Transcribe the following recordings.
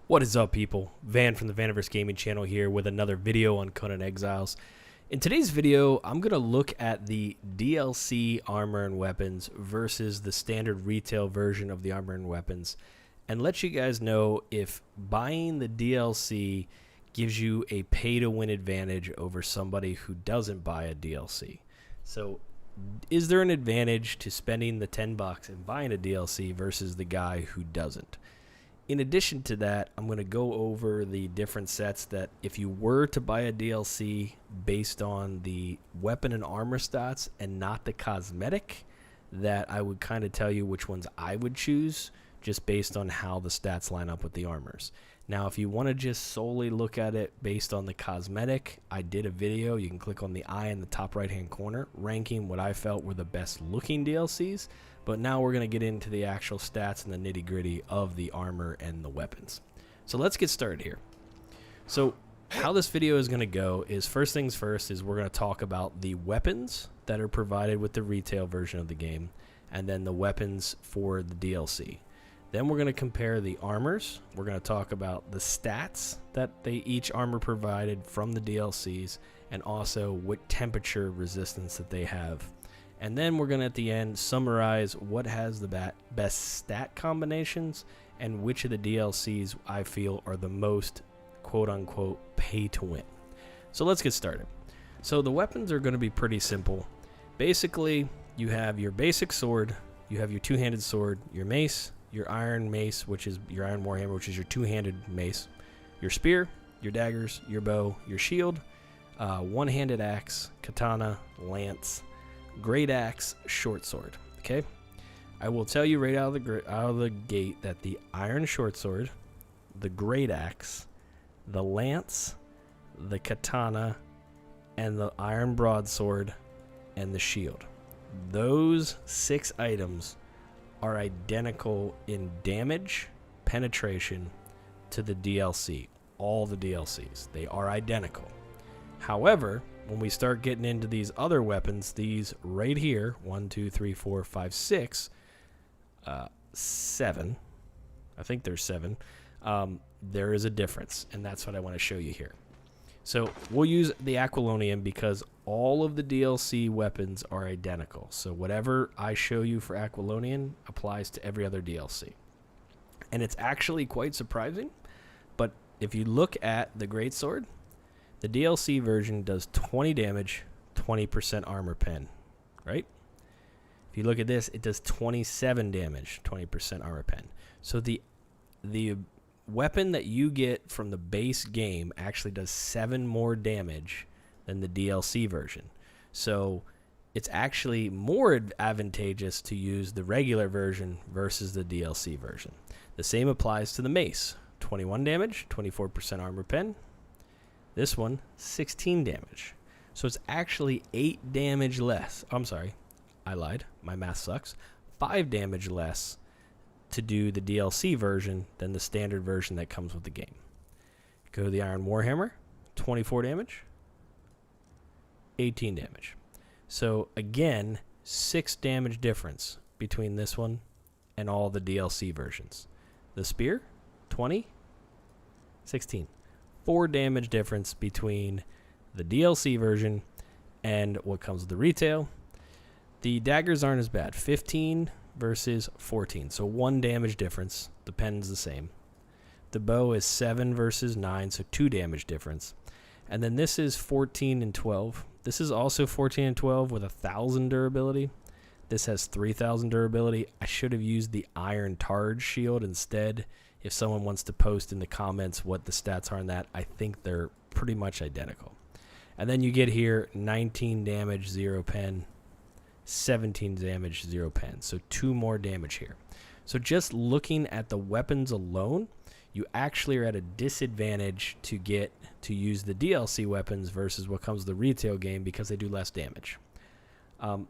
What is up, people? Van from the Vaniverse Gaming Channel here with another video on Conan Exiles. In today's video, I'm going to look at the DLC armor and weapons versus the standard retail version of the armor and weapons, and let you guys know if buying the DLC gives you a pay-to-win advantage over somebody who doesn't buy a DLC. So, is there an advantage to spending the $10 and buying a DLC versus the guy who doesn't? In addition to that, I'm going to go over the different sets that if you were to buy a DLC based on the weapon and armor stats and not the cosmetic, that I would kind of tell you which ones I would choose just based on how the stats line up with the armors. Now, if you want to just solely look at it based on the cosmetic, I did a video. You can click on the eye in the top right-hand corner, ranking what I felt were the best looking DLCs. But now we're going to get into the actual stats and the nitty-gritty of the armor and the weapons. So let's get started here. So how this video is going to go is, first things first, is we're going to talk about the weapons that are provided with the retail version of the game, and then the weapons for the DLC. Then we're going to compare the armors. We're going to talk about the stats that each armor provided from the DLCs, and also what temperature resistance that they have. And then we're going to, at the end, summarize what has the best stat combinations and which of the DLCs I feel are the most quote-unquote pay-to-win. So let's get started. So the weapons are going to be pretty simple. Basically, you have your basic sword, you have your two-handed sword, your mace, your iron mace, which is your iron warhammer, which is your two-handed mace, your spear, your daggers, your bow, your shield, one-handed axe, katana, lance, great axe, short sword. Okay, I will tell you right out of the gate that the iron short sword, the great axe, the lance, the katana, and the iron broadsword, and the shield, those 6 items are identical in damage, penetration to the DLC. All the DLCs, they are identical. However, when we start getting into these other weapons, these right here, 1, 2, 3, 4, 5, 6, 7, I think there's 7, there is a difference, and that's what I want to show you here. So we'll use the Aquilonian because all of the DLC weapons are identical. So whatever I show you for Aquilonian applies to every other DLC. And it's actually quite surprising, but if you look at the Greatsword, the DLC version does 20 damage, 20% armor pen, right? If you look at this, it does 27 damage, 20% armor pen. So the weapon that you get from the base game actually does 7 more damage than the DLC version. So it's actually more advantageous to use the regular version versus the DLC version. The same applies to the mace. 21 damage, 24% armor pen. This one, 16 damage. So it's actually 8 damage less. I'm sorry, I lied. My math sucks. 5 damage less to do the DLC version than the standard version that comes with the game. Go to the Iron Warhammer, 24 damage, 18 damage. So again, 6 damage difference between this one and all the DLC versions. The spear, 20, 16. 4 damage difference between the DLC version and what comes with the retail. The daggers aren't as bad. 15 versus 14. So 1 damage difference. The pen's the same. The bow is 7 versus 9, so 2 damage difference. And then this is 14 and 12. This is also 14 and 12 with 1,000 durability. This has 3,000 durability. I should have used the Iron Targe shield instead. If someone wants to post in the comments what the stats are on that, I think they're pretty much identical. And then you get here 19 damage, 0 pen, 17 damage, 0 pen. So 2 more damage here. So just looking at the weapons alone, you actually are at a disadvantage to use the DLC weapons versus what comes with the retail game because they do less damage.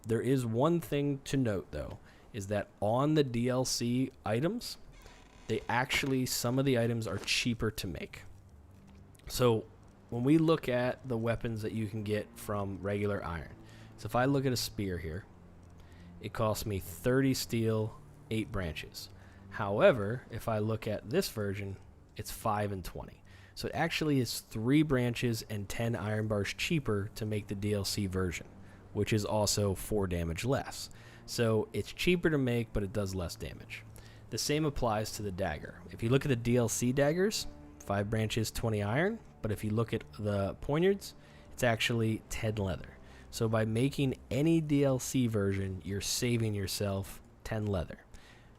There is one thing to note, though, is that on the DLC items, some of the items are cheaper to make. So when we look at the weapons that you can get from regular iron, so if I look at a spear here, it costs me 30 steel, 8 branches. However, if I look at this version, it's 5 and 20. So it actually is 3 branches and 10 iron bars cheaper to make the DLC version, which is also 4 damage less. So it's cheaper to make, but it does less damage. The same applies to the dagger. If you look at the DLC daggers, 5 branches, 20 iron, but if you look at the poignards, it's actually 10 leather. So by making any DLC version, you're saving yourself 10 leather.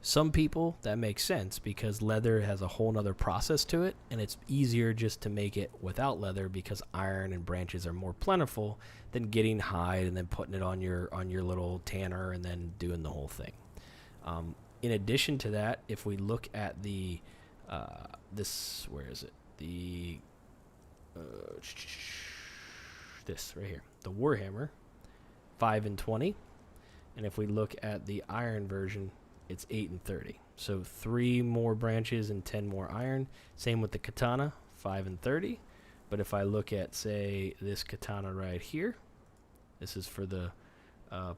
Some people, that makes sense because leather has a whole nother process to it, and it's easier just to make it without leather because iron and branches are more plentiful than getting hide and then putting it on your little tanner and then doing the whole thing. In addition to that, if we look at the where is it? This right here, the Warhammer, 5 and 20, and if we look at the iron version, it's 8 and 30. So 3 more branches and 10 more iron. Same with the katana, 5 and 30. But if I look at, say, this katana right here, this is for the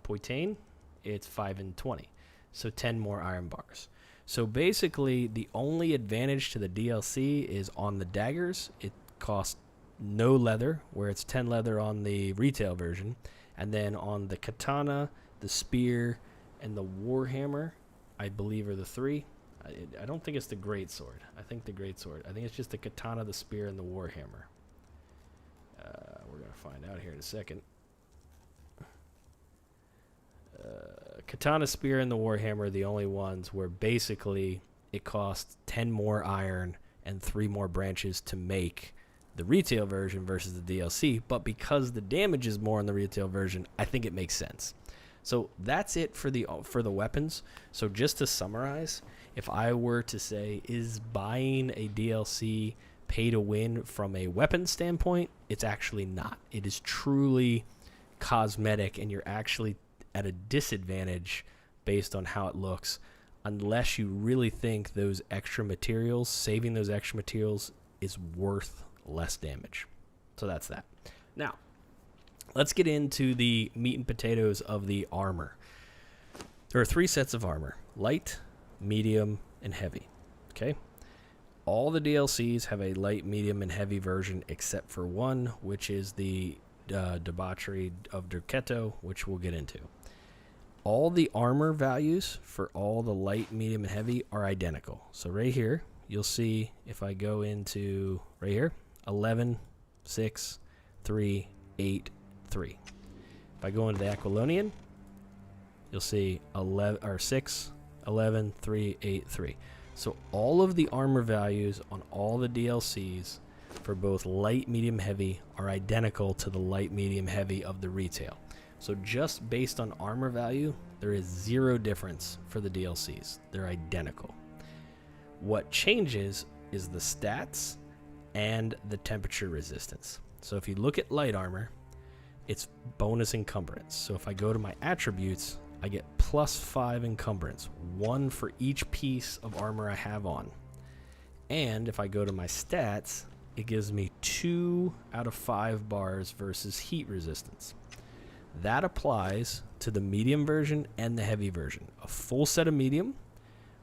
Poitain, it's 5 and 20. So 10 more iron bars. So basically, the only advantage to the DLC is on the daggers. It costs no leather, where it's 10 leather on the retail version. And then on the katana, the spear, and the Warhammer, I believe are the 3. I don't think it's the greatsword. I think it's just the katana, the spear, and the Warhammer. We're going to find out here in a second. Katana, spear, and the Warhammer are the only ones where basically it costs 10 more iron and 3 more branches to make the retail version versus the DLC. But because the damage is more in the retail version, I think it makes sense. So that's it for the weapons. So just to summarize, if I were to say, is buying a DLC pay to win from a weapon standpoint, it's actually not. It is truly cosmetic, and you're actually at a disadvantage based on how it looks, unless you really think those extra materials, saving those extra materials, is worth less damage. So that's that. Now, let's get into the meat and potatoes of the armor. There are 3 sets of armor: light, medium, and heavy. Okay? All the DLCs have a light, medium, and heavy version except for one, which is the Debauchery of Derketo, which we'll get into. All the armor values for all the light, medium, and heavy are identical. So right here, you'll see if I go into right here, 11, 6, 3, 8, 3. If I go into the Aquilonian, you'll see 6, 11, 3, 8, 3. So all of the armor values on all the DLCs for both light, medium, heavy are identical to the light, medium, heavy of the retail. So just based on armor value, there is 0 difference for the DLCs. They're identical. What changes is the stats and the temperature resistance. So if you look at light armor, it's bonus encumbrance. So if I go to my attributes, I get +5 encumbrance, 1 for each piece of armor I have on. And if I go to my stats, it gives me 2 out of 5 bars versus heat resistance. That applies to the medium version and the heavy version. A full set of medium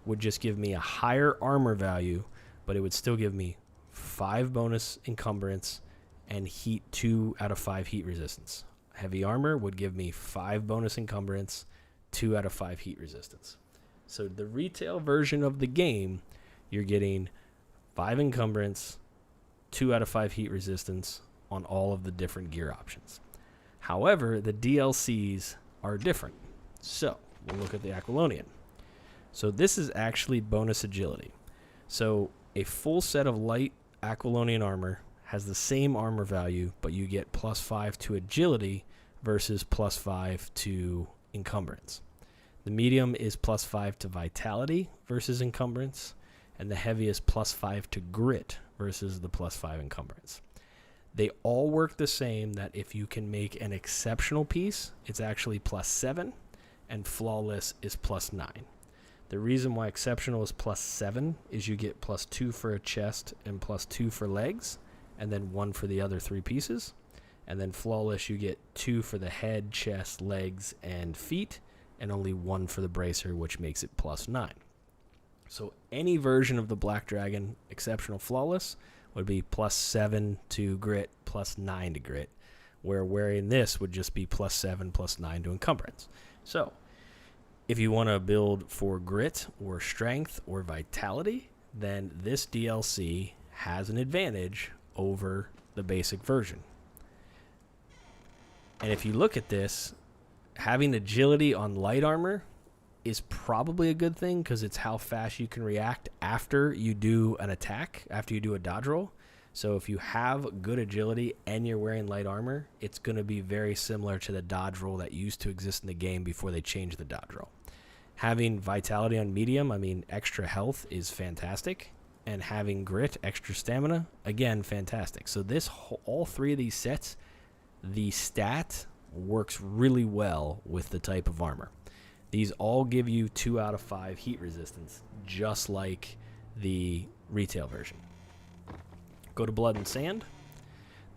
would just give me a higher armor value, but it would still give me 5 bonus encumbrance and heat 2 out of 5 heat resistance. Heavy armor would give me 5 bonus encumbrance, 2 out of 5 heat resistance. So the retail version of the game, you're getting 5 encumbrance, 2 out of 5 heat resistance on all of the different gear options. However, the DLCs are different. So we'll look at the Aquilonian. So this is actually bonus agility. So a full set of light Aquilonian armor has the same armor value, but you get +5 to agility versus +5 to encumbrance. The medium is +5 to vitality versus encumbrance, and the heavy is +5 to grit versus the +5 encumbrance. They all work the same, that if you can make an exceptional piece, it's actually +7, and flawless is +9. The reason why exceptional is +7 is you get +2 for a chest and +2 for legs, and then 1 for the other 3 pieces. And then flawless, you get 2 for the head, chest, legs, and feet, and only 1 for the bracer, which makes it +9. So any version of the Black Dragon Exceptional Flawless would be +7 to grit, +9 to grit, where wearing this would just be +7, +9 to encumbrance. So if you want to build for grit or strength or vitality, then this DLC has an advantage over the basic version. And if you look at this, having agility on light armor is probably a good thing because it's how fast you can react after you do an attack, after you do a dodge roll. So if you have good agility and you're wearing light armor, it's going to be very similar to the dodge roll that used to exist in the game before they changed the dodge roll. Having vitality on medium, I mean, extra health is fantastic. And having grit, extra stamina, again, fantastic. So this all three of these sets, the stat works really well with the type of armor. These all give you 2 out of 5 heat resistance, just like the retail version. Go to Blood and Sand.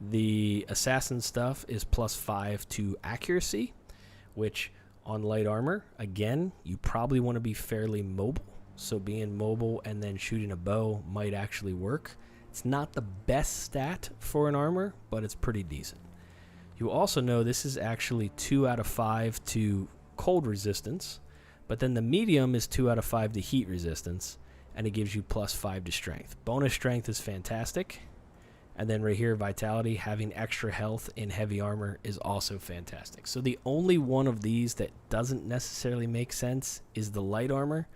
The assassin stuff is +5 to accuracy, which on light armor, again, you probably want to be fairly mobile. So being mobile and then shooting a bow might actually work. It's not the best stat for an armor, but it's pretty decent. You also know this is actually 2 out of 5 to cold resistance, but then the medium is 2 out of 5 to heat resistance, and it gives you +5 to strength. Bonus strength is fantastic. And then right here, vitality, having extra health in heavy armor is also fantastic. So the only one of these that doesn't necessarily make sense is the light armor,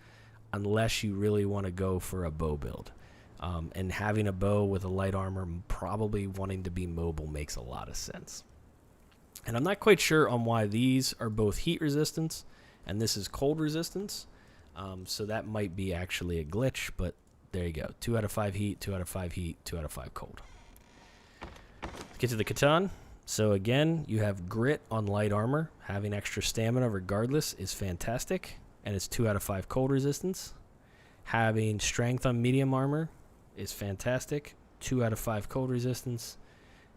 unless you really want to go for a bow build. And having a bow with a light armor, probably wanting to be mobile, makes a lot of sense. And I'm not quite sure on why these are both heat resistance and this is cold resistance. So that might be actually a glitch, but there you go. 2 out of 5 heat, 2 out of 5 heat, 2 out of 5 cold. Let's get to the Catan. So again, you have grit on light armor. Having extra stamina regardless is fantastic, and it's 2 out of 5 cold resistance. Having strength on medium armor is fantastic, 2 out of 5 cold resistance.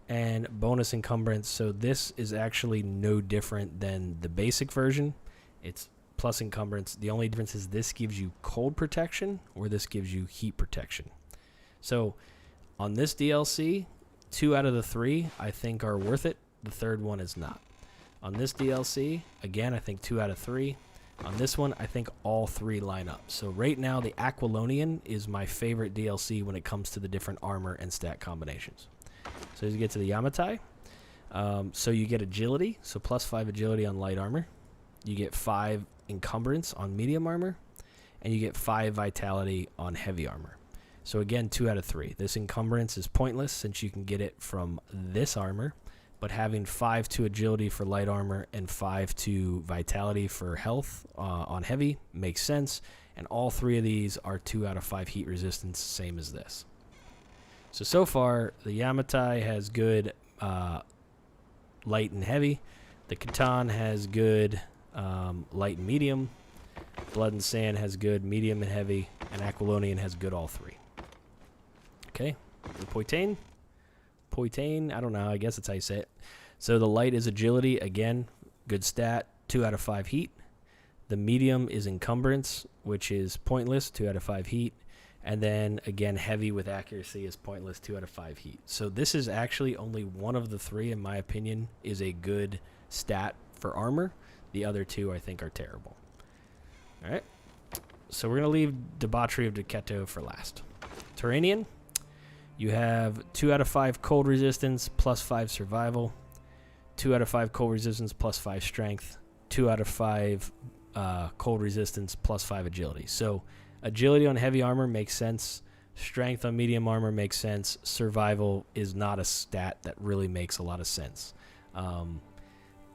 And bonus encumbrance, so this is actually no different than the basic version. It's plus encumbrance. The only difference is this gives you cold protection or this gives you heat protection. So on this DLC, 2 out of the 3 I think are worth it. The third one is not. On this DLC, again, I think 2 out of 3. On this one, I think all 3 line up. So right now, the Aquilonian is my favorite DLC when it comes to the different armor and stat combinations. So as you get to the Yamatai, so you get agility, so +5 agility on light armor. You get 5 encumbrance on medium armor, and you get 5 vitality on heavy armor. So again, 2 out of 3. This encumbrance is pointless since you can get it from this armor, but having 5 to agility for light armor and 5 to vitality for health on heavy makes sense, and all 3 of these are 2 out of 5 heat resistance, same as this. So far, the Yamatai has good light and heavy. The Catan has good light and medium. Blood and Sand has good medium and heavy. And Aquilonian has good all 3. Okay, the Poitain. Poitain, I don't know. I guess that's how you say it. So the light is agility. Again, good stat. 2 out of 5 heat. The medium is encumbrance, which is pointless. 2 out of 5 heat. And then, again, heavy with accuracy is pointless, 2 out of 5 heat. So this is actually only one of the 3, in my opinion, is a good stat for armor. The other 2, I think, are terrible. All right. So we're going to leave Debauchery of Decketo for last. Turanian, you have 2 out of 5 cold resistance, +5 survival. 2 out of 5 cold resistance, +5 strength. 2 out of 5 cold resistance, +5 agility. So agility on heavy armor makes sense. Strength on medium armor makes sense. Survival is not a stat that really makes a lot of sense.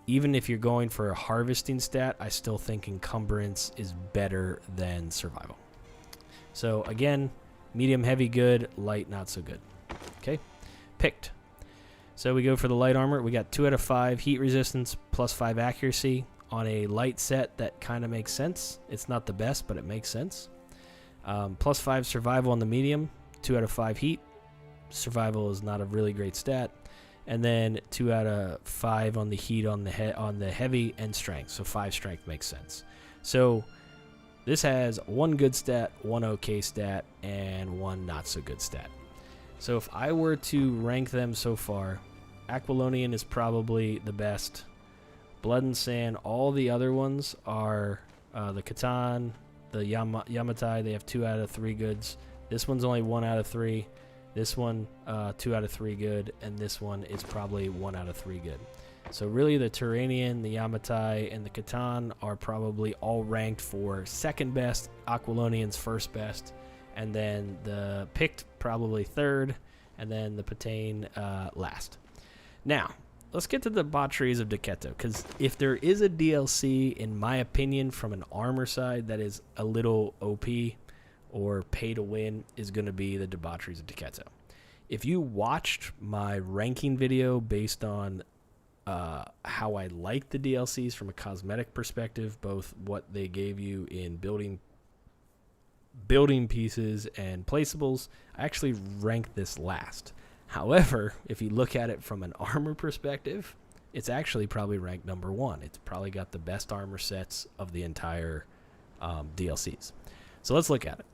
Even if you're going for a harvesting stat, I still think encumbrance is better than survival. So again, medium heavy good, light not so good. Okay, picked. So we go for the light armor. We got 2 out of 5 heat resistance, +5 accuracy on a light set. That kind of makes sense. It's not the best, but it makes sense. +5 survival on the medium, 2 out of 5 heat. Survival is not a really great stat. And then 2 out of 5 on the heat on the heavy and strength. So 5 strength makes sense. So This has one good stat, one okay stat, and one not so good stat. So if I were to rank them so far, Aquilonian is probably the best. Blood and Sand, all the other ones are the Catan, the Yamatai, they have 2 out of 3 goods. This one's only 1 out of 3. This one, 2 out of 3 good, and this one is probably 1 out of 3 good. So really the Turanian, the Yamatai, and the Catan are probably all ranked for second best, Aquilonian's first best, and then the Pict probably third, and then the Patane last. Now, let's get to the debaucheries of Decketo, because if there is a DLC, in my opinion, from an armor side that is a little OP or pay to win, is going to be the debaucheries of Decketo. If you watched my ranking video based on how I like the DLCs from a cosmetic perspective, both what they gave you in building pieces and placeables, I actually ranked this last. However, if you look at it from an armor perspective, it's actually probably ranked number 1. It's probably got the best armor sets of the entire DLCs. So let's look at it.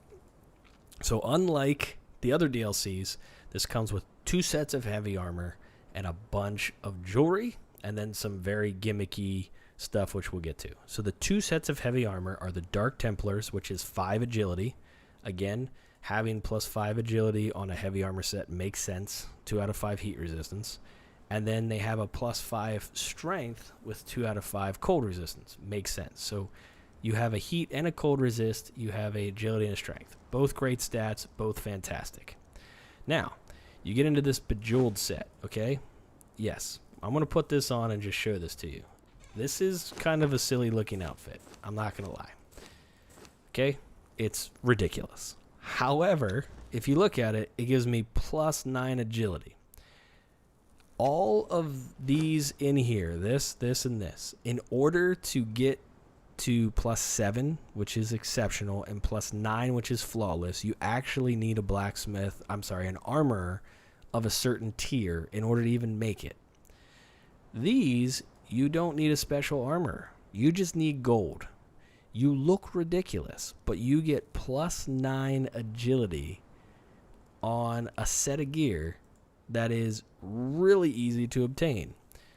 So unlike the other DLCs, this comes with 2 sets of heavy armor and a bunch of jewelry, and then some very gimmicky stuff, which we'll get to. So the 2 sets of heavy armor are the Dark Templars, which is 5 agility. Again, having +5 agility on a heavy armor set makes sense. 2 out of 5 heat resistance. And then they have a +5 strength with 2 out of 5 cold resistance. Makes sense. So you have a heat and a cold resist. You have a agility and a strength. Both great stats, both fantastic. Now, you get into this Bejeweled set, okay? Yes, I'm going to put this on and just show this to you. This is kind of a silly looking outfit. I'm not going to lie. Okay? It's ridiculous. However, if you look at it, it gives me +9 agility. All of these in here, this, and this, in order to get to +7, which is exceptional, and +9, which is flawless, you actually need an armorer of a certain tier in order to even make it. These, you don't need a special armor. You just need gold. You look ridiculous, but you get +9 agility on a set of gear that is really easy to obtain.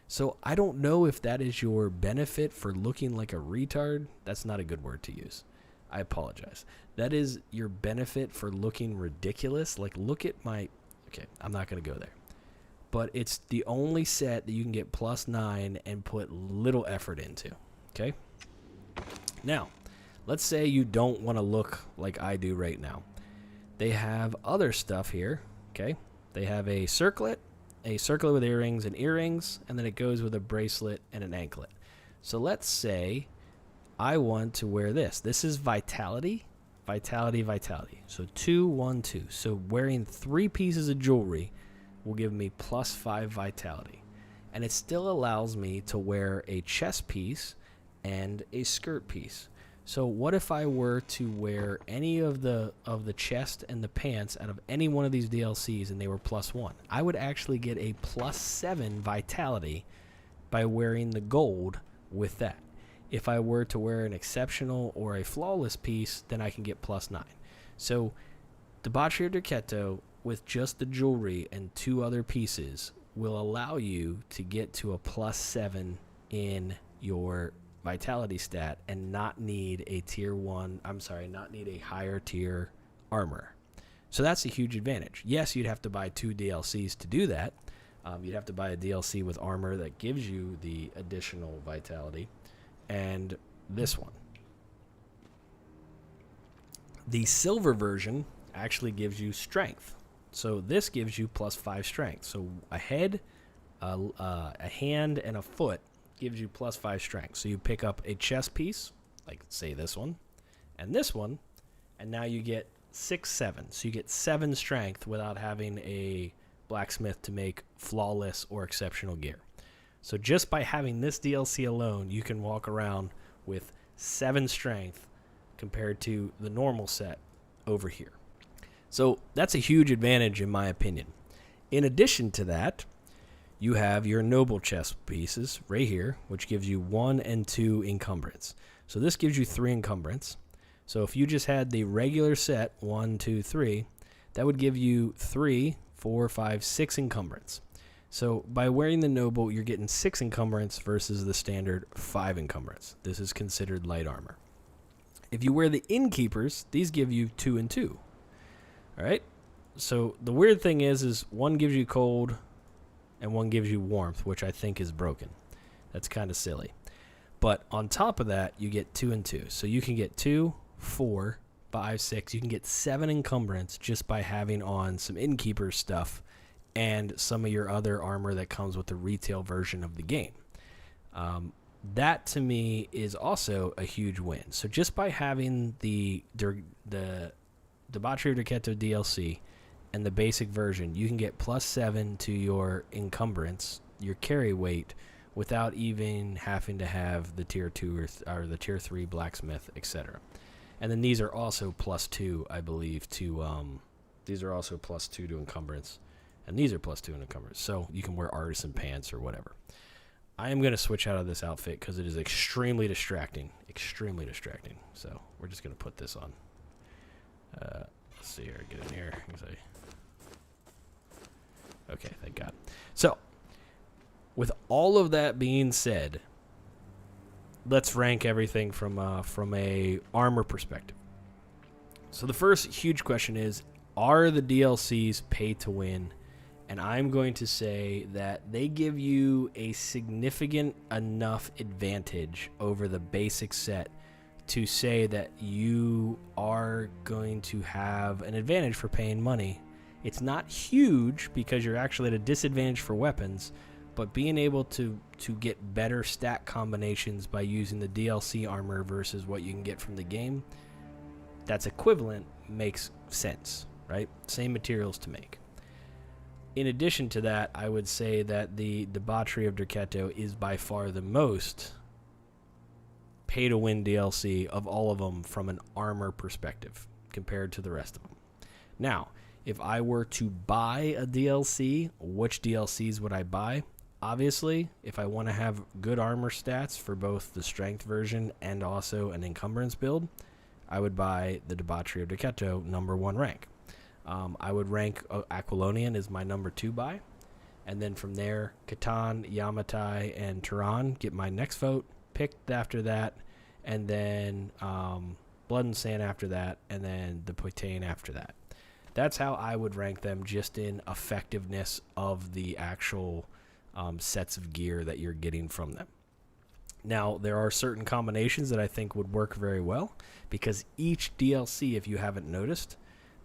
So I don't know if that is your benefit for looking like a retard. That's not a good word to use. I apologize. That is your benefit for looking ridiculous. Like, look at my... Okay, I'm not going to go there. But it's the only set that you can get +9 and put little effort into. Okay? Now, let's say you don't want to look like I do right now. They have other stuff here. Okay? They have a circlet with earrings, and then it goes with a bracelet and an anklet. So let's say I want to wear this. This is vitality, vitality. So 2, 1, 2. So wearing 3 pieces of jewelry will give me +5 vitality. And it still allows me to wear a chest piece and a skirt piece. So what if I were to wear any of the chest and the pants out of any one of these DLCs and they were +1? I would actually get a +7 vitality by wearing the gold with that. If I were to wear an exceptional or a flawless piece, then I can get +9. So Debauchery of Decketo with just the jewelry and 2 other pieces will allow you to get to a +7 in your vitality stat and not need a not need a higher tier armor. So that's a huge advantage. Yes, you'd have to buy 2 DLCs to do that. You'd have to buy a DLC with armor that gives you the additional vitality, and this one. The silver version actually gives you strength. So this gives you +5 strength. So a head, a hand, and a foot gives you +5 strength. So you pick up a chest piece, like say this one, and now you get 6, 7. So you get 7 strength without having a blacksmith to make flawless or exceptional gear. So just by having this DLC alone, you can walk around with 7 strength compared to the normal set over here. So that's a huge advantage in my opinion. In addition to that, you have your noble chest pieces right here, which gives you 1 and 2 encumbrance. So this gives you 3 encumbrance. So if you just had the regular set, 1, 2, 3, that would give you 3, 4, 5, 6 encumbrance. So by wearing the noble, you're getting 6 encumbrance versus the standard 5 encumbrance. This is considered light armor. If you wear the innkeepers, these give you 2 and 2. All right. So the weird thing is one gives you cold and one gives you warmth, which I think is broken. That's kind of silly. But on top of that, you get 2 and 2. So you can get 2, 4, 5, 6. You can get 7 encumbrance just by having on some innkeeper stuff and some of your other armor that comes with the retail version of the game. That to me is also a huge win. So just by having the Debauchery of Derketo DLC and the basic version, you can get +7 to your encumbrance, your carry weight, without even having to have the tier 2 or the tier 3 blacksmith, etc. And then these are also +2, I believe, to these are also +2 to encumbrance, and these are +2 to encumbrance. So you can wear artisan pants or whatever. I am going to switch out of this outfit because it is extremely distracting. Extremely distracting. So we're just going to put this on. Let's see here. Get in here. Okay, thank God. So, with all of that being said, let's rank everything from a armor perspective. So the first huge question is, are the DLCs pay to win? And I'm going to say that they give you a significant enough advantage over the basic set to say that you are going to have an advantage for paying money. It's not huge because you're actually at a disadvantage for weapons, but being able to get better stat combinations by using the DLC armor versus what you can get from the game, that's equivalent, makes sense, right? Same materials to make. In addition to that, I would say that the Debauchery of Derketo is by far the most pay-to-win DLC of all of them from an armor perspective compared to the rest of them. Now, if I were to buy a DLC, which DLCs would I buy? Obviously, if I want to have good armor stats for both the strength version and also an encumbrance build, I would buy the Debauchery of Derketo #1 rank. I would rank Aquilonian as my #2 buy. And then from there, Catan, Yamatai, and Turan get my next vote, picked after that, and then Blood and Sand after that, and then the Poitain after that. That's how I would rank them, just in effectiveness of the actual sets of gear that you're getting from them. Now, there are certain combinations that I think would work very well, because each DLC, if you haven't noticed,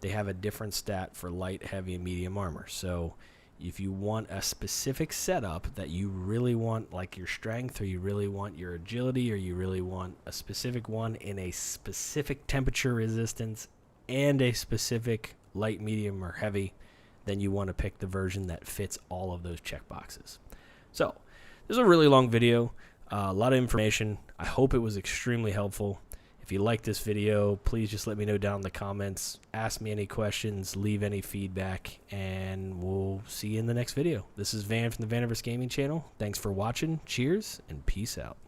they have a different stat for light, heavy, and medium armor. So if you want a specific setup that you really want, like your strength, or you really want your agility, or you really want a specific one in a specific temperature resistance and a specific light, medium, or heavy, then you want to pick the version that fits all of those checkboxes. So this is a really long video, a lot of information. I hope it was extremely helpful. If you like this video, please just let me know down in the comments. Ask me any questions, leave any feedback, and we'll see you in the next video. This is Van from the Vaniverse Gaming Channel. Thanks for watching. Cheers, and peace out.